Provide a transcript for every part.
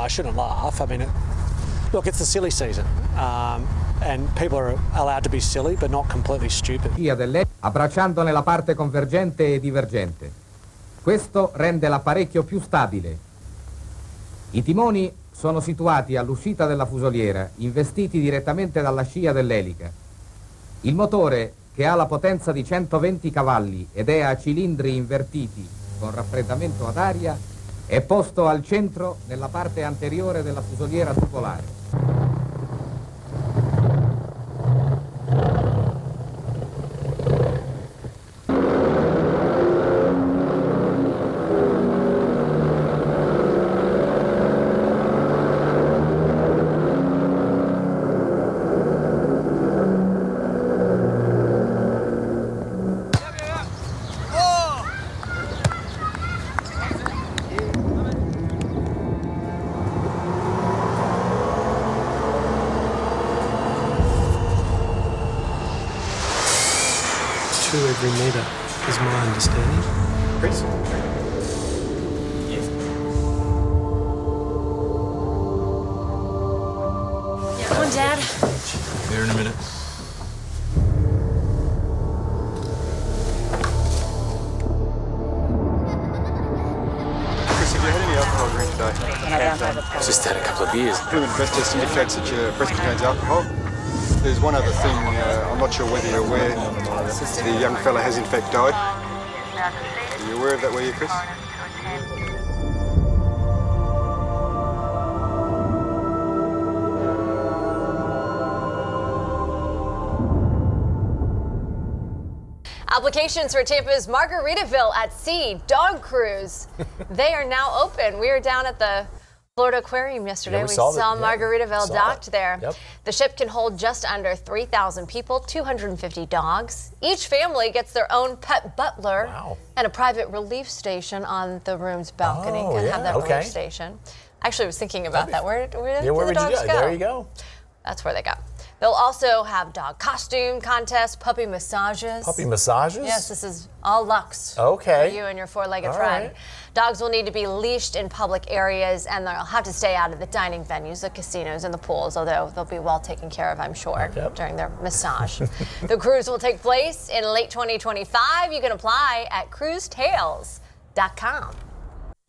I shouldn't laugh. I mean, look, it's the silly season. And people are allowed to be silly, but not completely stupid. Abbracciandone la parte convergente e divergente. Questo rende l'apparecchio più stabile. I timoni sono situati all'uscita della fusoliera, investiti direttamente dalla scia dell'elica. Il motore, che ha la potenza di 120 cavalli ed è a cilindri invertiti con raffreddamento ad aria, è posto al centro nella parte anteriore della fusoliera tubulare. Every metre is my understanding. Chris? Yes. Yeah, come on, Dad. There in a minute. Chris, have you had any alcohol drink today? Just had a couple of beers. Human breath test indicates that your breath contains alcohol. There's one other thing, I'm not sure whether you're aware, the young fella has in fact died. Are you aware of that, were you, Chris? Applications for Tampa's Margaritaville at Sea dog cruise. They are now open. We were down at the Florida Aquarium yesterday. We saw Margaritaville docked there. Yep. The ship can hold just under 3,000 people, 250 dogs. Each family gets their own pet butler and a private relief station on the room's balcony. Oh, Can have that okay. relief station. Actually, I was thinking about that. Where did Where the would dogs you go? There you go. That's where they go. They'll also have dog costume contests, puppy massages. Puppy massages? Yes, this is all luxe Okay. for you and your four-legged All friend. right. Dogs will need to be leashed in public areas, and they'll have to stay out of the dining venues, the casinos, and the pools, although they'll be well taken care of, I'm sure, during their massage. The cruise will take place in late 2025. You can apply at cruisetales.com.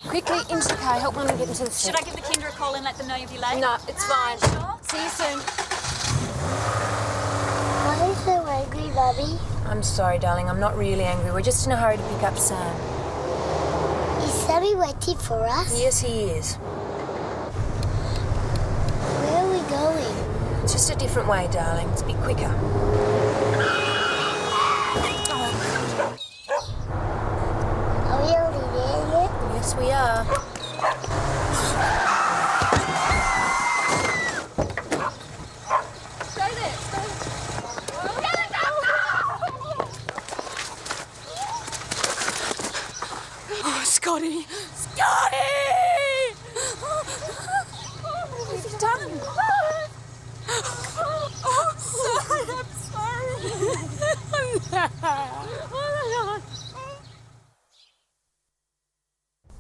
Quickly into the car, help Mummy get into the seat. Should I give the Kinder a call and let them know you'll be late? No, it's fine. Sure. See you soon. Why are you so angry, Mummy? I'm sorry, darling. I'm not really angry. We're just in a hurry to pick up Sam. Is Sammy waiting for us? Yes, he is. Where are we going? It's just a different way, darling. It's a bit quicker. Are we already there yet? Yes, we are. Stay there. Oh, Scotty! Scotty! What have you done? Oh, sorry. I'm sorry.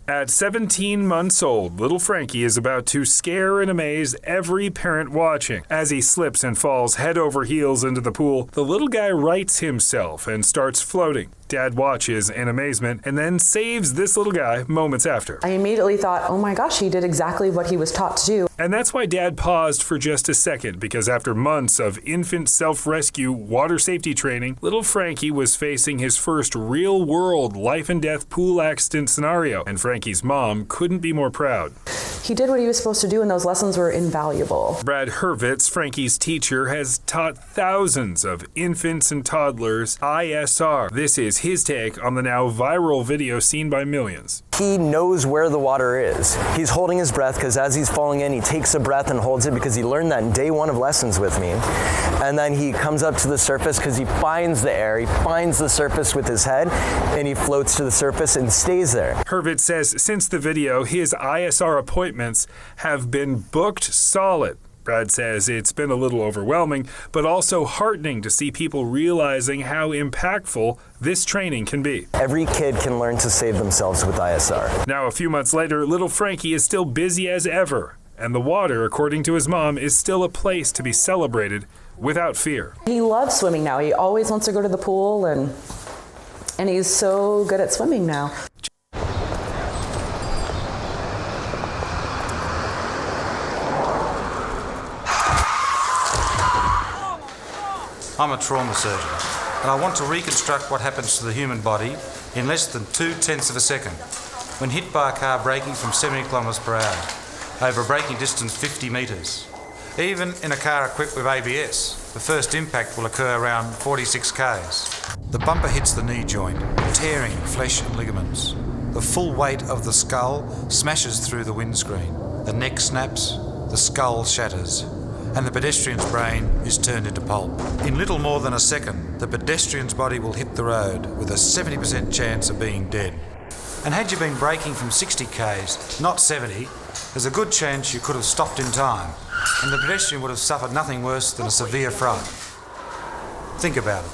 At 17 months old, little Frankie is about to scare and amaze every parent watching. As he slips and falls head over heels into the pool, the little guy rights himself and starts floating. Dad watches in amazement and then saves this little guy moments after. I immediately thought, oh my gosh, he did exactly what he was taught to do. And that's why Dad paused for just a second, because after months of infant self-rescue water safety training, little Frankie was facing his first real-world life-and-death pool accident scenario, and Frankie's mom couldn't be more proud. He did what he was supposed to do, and those lessons were invaluable. Brad Hurwitz, Frankie's teacher, has taught thousands of infants and toddlers ISR. This is his take on the now viral video seen by millions. He knows where the water is. He's holding his breath because as he's falling in, he takes a breath and holds it because he learned that in day one of lessons with me. And then he comes up to the surface because he finds the air, he finds the surface with his head, and he floats to the surface and stays there. Hurwitz says since the video, his ISR appointments have been booked solid. Brad says it's been a little overwhelming, but also heartening to see people realizing how impactful this training can be. Every kid can learn to save themselves with ISR. Now, a few months later, little Frankie is still busy as ever, And the water, according to his mom, is still a place to be celebrated without fear. He loves swimming now. He always wants to go to the pool, and he's so good at swimming now. I'm a trauma surgeon, and I want to reconstruct what happens to the human body in less than 0.2 of a second when hit by a car braking from 70 kilometres per hour over a braking distance 50 metres. Even in a car equipped with ABS, the first impact will occur around 46 k's. The bumper hits the knee joint, tearing flesh and ligaments. The full weight of the skull smashes through the windscreen. The neck snaps, the skull shatters, and the pedestrian's brain is turned into pulp. In little more than a second, the pedestrian's body will hit the road with a 70% chance of being dead. And had you been braking from 60 k's, not 70, there's a good chance you could have stopped in time, and the pedestrian would have suffered nothing worse than a severe fright. Think about it.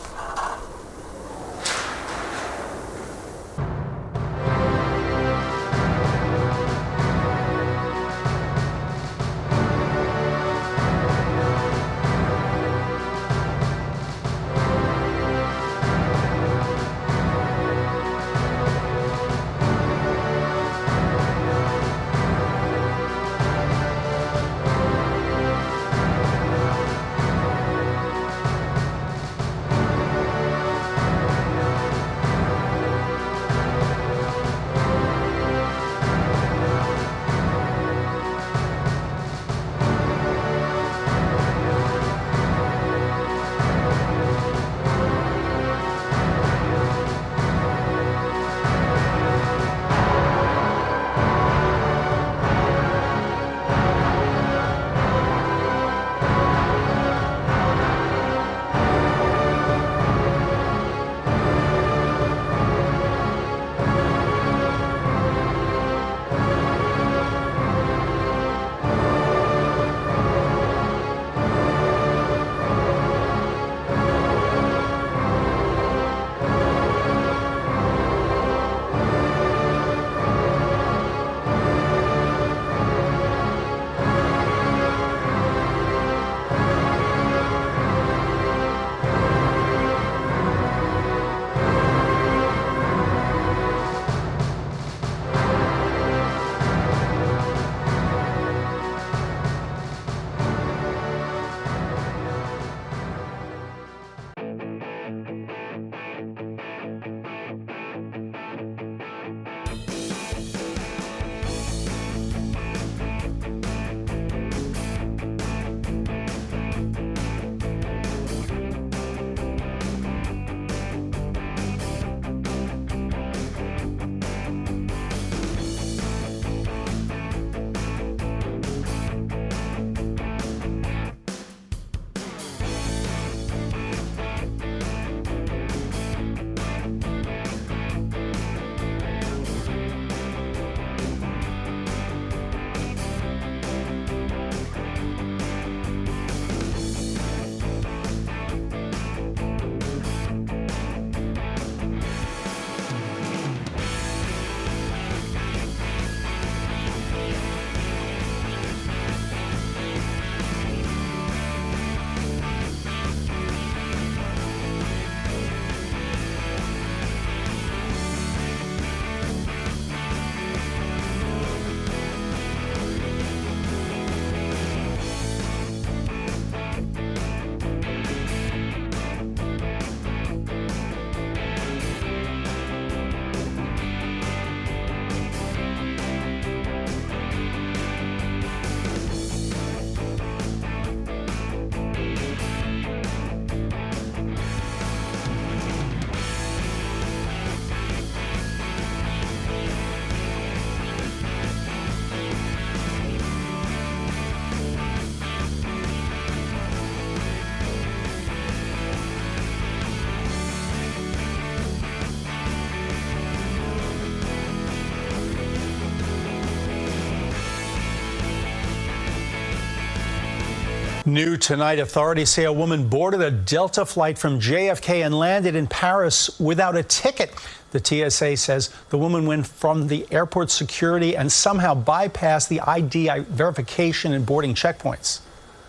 New tonight, authorities say a woman boarded a Delta flight from JFK and landed in Paris without a ticket. The TSA says the woman went from the airport security and somehow bypassed the ID verification and boarding checkpoints.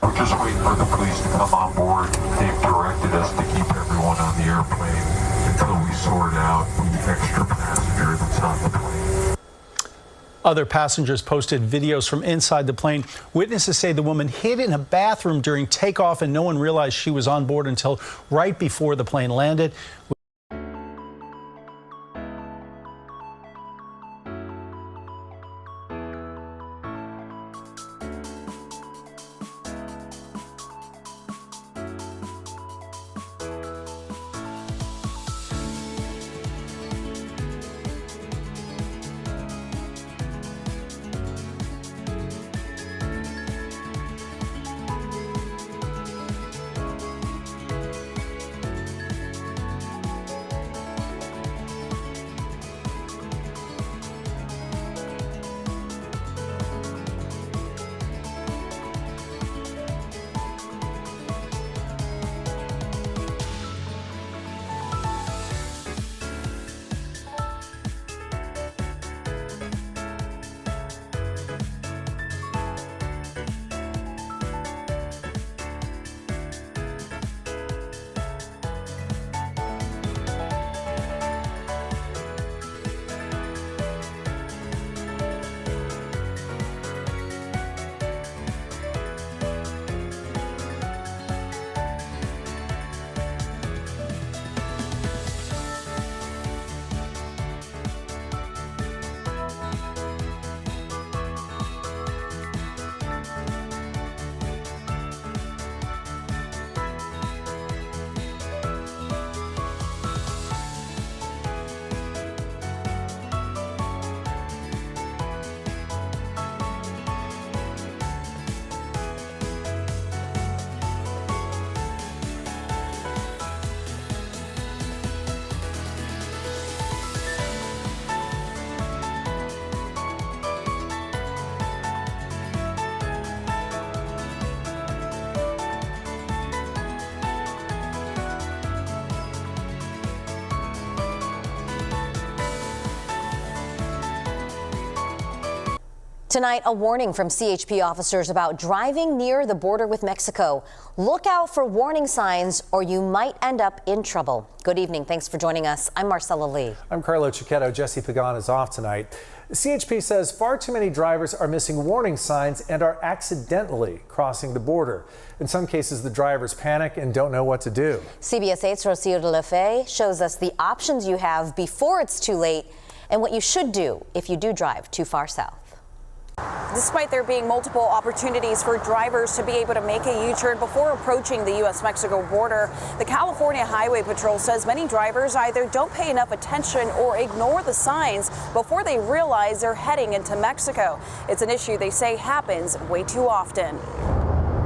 We're just waiting for the police to come on board. They've directed us to keep everyone on the airplane until we sort out the extra passenger that's on the plane. Other passengers posted videos from inside the plane. Witnesses say the woman hid in a bathroom during takeoff and no one realized she was on board until right before the plane landed. Tonight, a warning from CHP officers about driving near the border with Mexico. Look out for warning signs or you might end up in trouble. Good evening. Thanks for joining us. I'm Marcella Lee. I'm Carlo Cicchetto. Jesse Pagan is off tonight. CHP says far too many drivers are missing warning signs and are accidentally crossing the border. In some cases, the drivers panic and don't know what to do. CBS 8's Rocio de la Fe shows us the options you have before it's too late and what you should do if you do drive too far south. Despite there being multiple opportunities for drivers to be able to make a U-turn before approaching the U.S.-Mexico border, the California Highway Patrol says many drivers either don't pay enough attention or ignore the signs before they realize they're heading into Mexico. It's an issue they say happens way too often.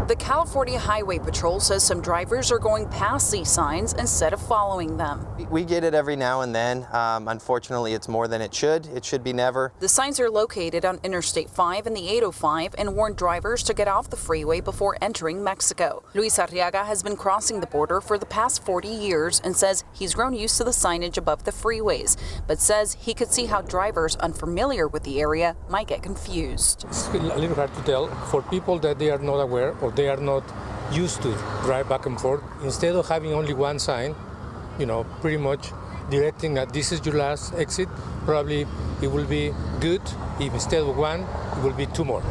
The California Highway Patrol says some drivers are going past these signs instead of following them. We get it every now and then. Unfortunately, it's more than it should. It should be never. The signs are located on Interstate 5 and the 805 and warn drivers to get off the freeway before entering Mexico. Luis Arriaga has been crossing the border for the past 40 years and says he's grown used to the signage above the freeways, but says he could see how drivers unfamiliar with the area might get confused. It's a little hard to tell for people that they are not aware or they are not used to drive back and forth. Instead of having only one sign, pretty much directing that this is your last exit, probably it will be good if instead of one, it will be two more.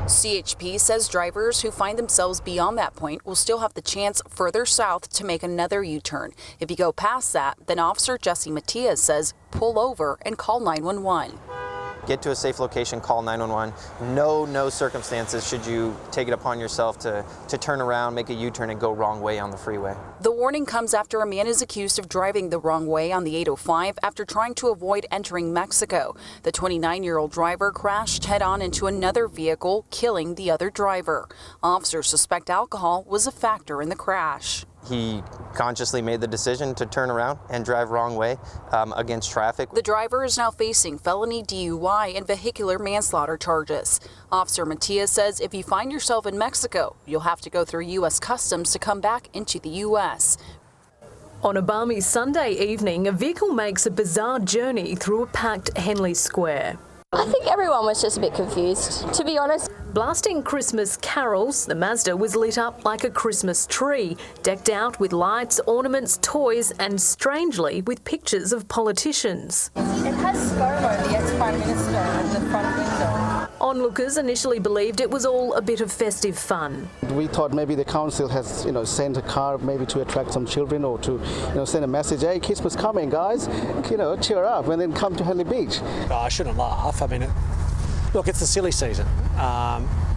CHP says drivers who find themselves beyond that point will still have the chance further south to make another U-turn. If you go past that, then Officer Jesse Matias says pull over and call 911. Get to a safe location, call 911. No circumstances should you take it upon yourself to turn around, make a U-turn, and go wrong way on the freeway. The warning comes after a man is accused of driving the wrong way on the 805 after trying to avoid entering Mexico. The 29-year-old driver crashed head-on into another vehicle, killing the other driver. Officers suspect alcohol was a factor in the crash. He consciously made the decision to turn around and drive wrong way against traffic. The driver is now facing felony DUI and vehicular manslaughter charges. Officer Matias says if you find yourself in Mexico, you'll have to go through U.S. Customs to come back into the U.S. On a balmy Sunday evening, a vehicle makes a bizarre journey through a packed Henley Square. I think everyone was just a bit confused, to be honest. Blasting Christmas carols, the Mazda was lit up like a Christmas tree, decked out with lights, ornaments, toys and, strangely, with pictures of politicians. It has ScoMo, the ex-Prime Minister, in the front window. Onlookers initially believed it was all a bit of festive fun. We thought maybe the council has, sent a car maybe to attract some children or to, send a message, hey, Christmas coming, guys, cheer up, and then come to Henley Beach. I shouldn't laugh. I mean, look, it's the silly season,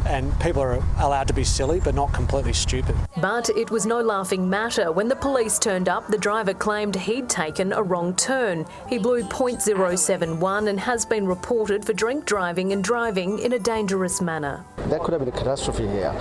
and people are allowed to be silly, but not completely stupid. But it was no laughing matter. When the police turned up, the driver claimed he'd taken a wrong turn. He blew .071 and has been reported for drink driving and driving in a dangerous manner. That could have been a catastrophe here.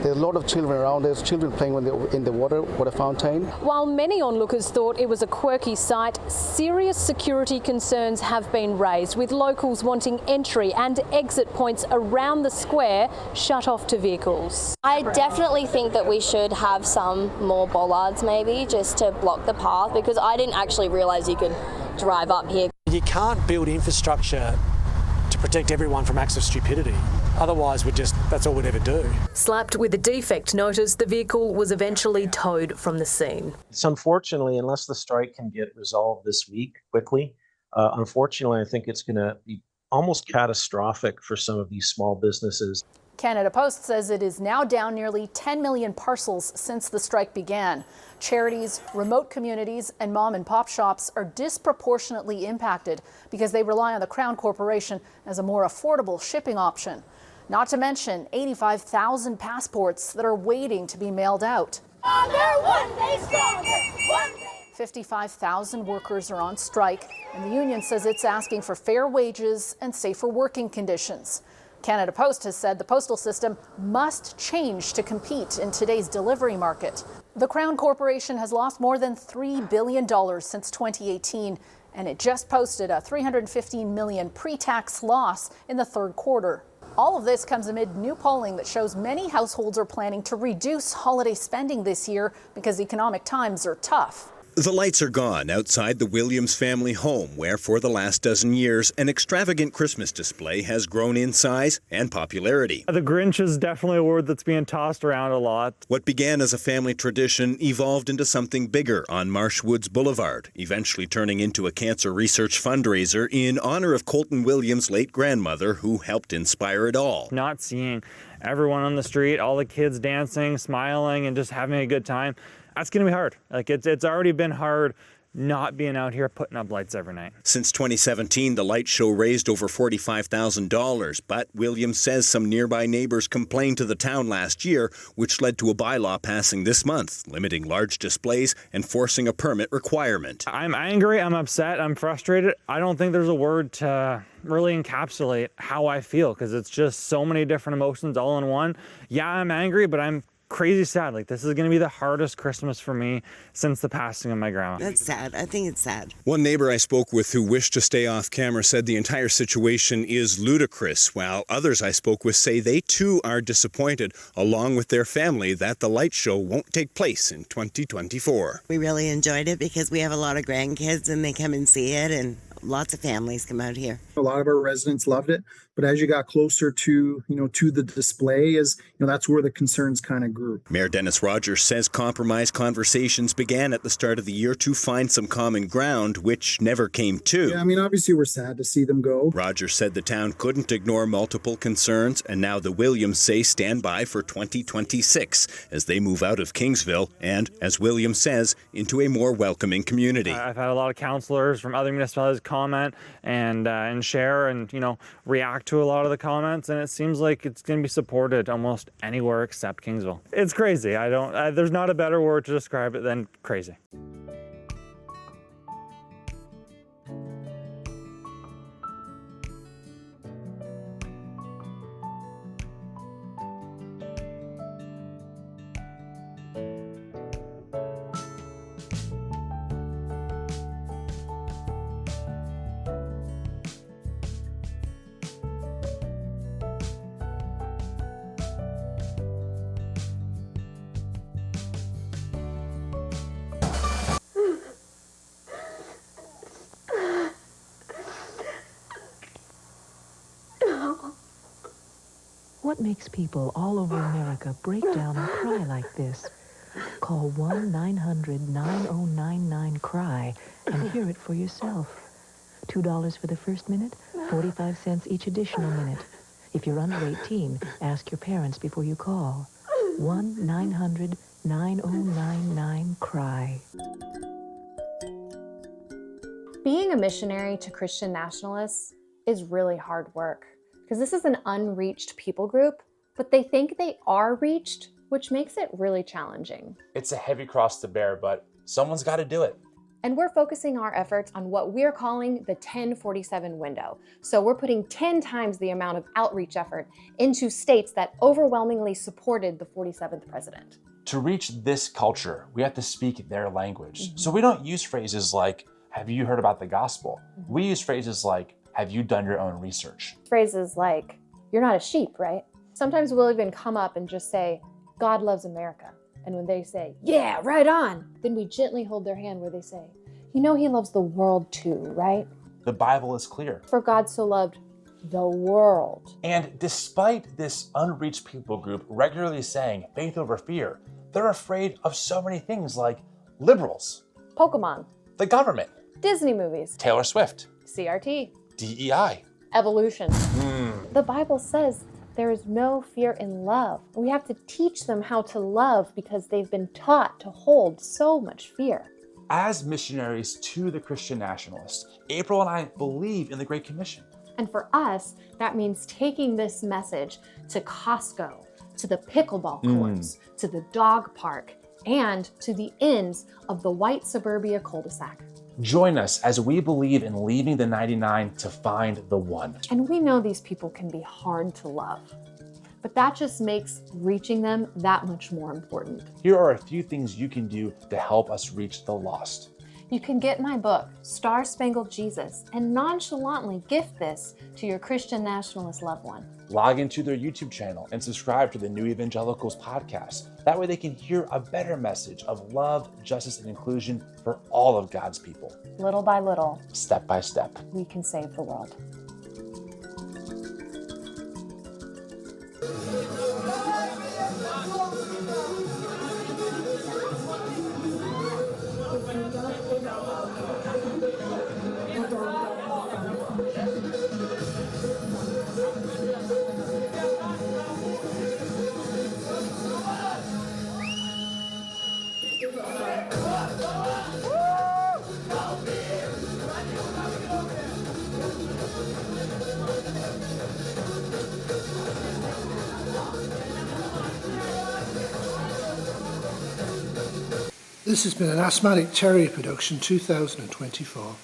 There's a lot of children around. There's children playing in the water fountain. While many onlookers thought it was a quirky sight, serious security concerns have been raised, with locals wanting entry and exit points around the square shut off to vehicles. I definitely think that we should have some more bollards maybe just to block the path, because I didn't actually realise you could drive up here. You can't build infrastructure to protect everyone from acts of stupidity. Otherwise, that's all we'd ever do. Slapped with a defect notice, the vehicle was eventually towed from the scene. So unfortunately, unless the strike can get resolved this week quickly, unfortunately, I think it's going to be almost catastrophic for some of these small businesses. Canada Post says it is now down nearly 10 million parcels since the strike began. Charities, remote communities, and mom and pop shops are disproportionately impacted because they rely on the Crown Corporation as a more affordable shipping option. Not to mention 85,000 passports that are waiting to be mailed out. 55,000 workers are on strike, and the union says it's asking for fair wages and safer working conditions. Canada Post has said the postal system must change to compete in today's delivery market. The Crown Corporation has lost more than $3 billion since 2018, and it just posted a $315 million pre-tax loss in the third quarter. All of this comes amid new polling that shows many households are planning to reduce holiday spending this year because economic times are tough. The lights are gone outside the Williams family home, where for the last dozen years, an extravagant Christmas display has grown in size and popularity. The Grinch is definitely a word that's being tossed around a lot. What began as a family tradition evolved into something bigger on Marshwoods Boulevard, eventually turning into a cancer research fundraiser in honor of Colton Williams' late grandmother, who helped inspire it all. Not seeing everyone on the street, all the kids dancing, smiling, and just having a good time. That's going to be hard. It's already been hard not being out here putting up lights every night. Since 2017, the light show raised over $45,000, but Williams says some nearby neighbors complained to the town last year, which led to a bylaw passing this month, limiting large displays and forcing a permit requirement. I'm angry, I'm upset, I'm frustrated. I don't think there's a word to really encapsulate how I feel, because it's just so many different emotions all in one. Yeah, I'm angry, but I'm crazy sad. This is going to be the hardest Christmas for me since the passing of my grandma. That's sad. I think it's sad. One neighbor I spoke with who wished to stay off camera said the entire situation is ludicrous, while others I spoke with say they too are disappointed, along with their family, that the light show won't take place in 2024. We really enjoyed it because we have a lot of grandkids and they come and see it, and lots of families come out here. A lot of our residents loved it, but as you got closer to the display, that's where the concerns kind of grew. Mayor Dennis Rogers says compromise conversations began at the start of the year to find some common ground, which never came to. Yeah, obviously we're sad to see them go. Rogers said the town couldn't ignore multiple concerns, and now the Williams say stand by for 2026 as they move out of Kingsville and, as Williams says, into a more welcoming community. I've had a lot of councillors from other municipalities comment and share and react to a lot of the comments, and it seems like it's going to be supported almost anywhere except Kingsville. It's crazy. There's not a better word to describe it than crazy. What makes people all over America break down and cry like this? Call 1-900-9099-CRY and hear it for yourself. $2 for the first minute, 45 cents each additional minute. If you're under 18, ask your parents before you call. 1-900-9099-CRY. Being a missionary to Christian nationalists is really hard work because this is an unreached people group, but they think they are reached, which makes it really challenging. It's a heavy cross to bear, but someone's got to do it. And we're focusing our efforts on what we're calling the 1047 window. So we're putting 10 times the amount of outreach effort into states that overwhelmingly supported the 47th president. To reach this culture, we have to speak their language. So we don't use phrases like, have you heard about the gospel? We use phrases like, have you done your own research? Phrases like, you're not a sheep, right? Sometimes we'll even come up and just say, God loves America. And when they say, yeah, right on, then we gently hold their hand where they say, you know he loves the world too, right? The Bible is clear. For God so loved the world. And despite this unreached people group regularly saying faith over fear, they're afraid of so many things like liberals, Pokemon, the government, Disney movies, Taylor Swift, CRT, DEI, evolution. The Bible says there is no fear in love. We have to teach them how to love because they've been taught to hold so much fear. As missionaries to the Christian nationalists, April and I believe in the Great Commission. And for us, that means taking this message to Costco, to the pickleball courts, to the dog park, and to the ends of the white suburbia cul-de-sac. Join us as we believe in leaving the 99 to find the one. And we know these people can be hard to love, but that just makes reaching them that much more important. Here are a few things you can do to help us reach the lost. You can get my book, Star Spangled Jesus, and nonchalantly gift this to your Christian nationalist loved one. Log into their YouTube channel and subscribe to the New Evangelicals podcast. That way they can hear a better message of love, justice, and inclusion for all of God's people. Little by little, step by step, we can save the world. This has been an Asthmatic Terrier production 2024.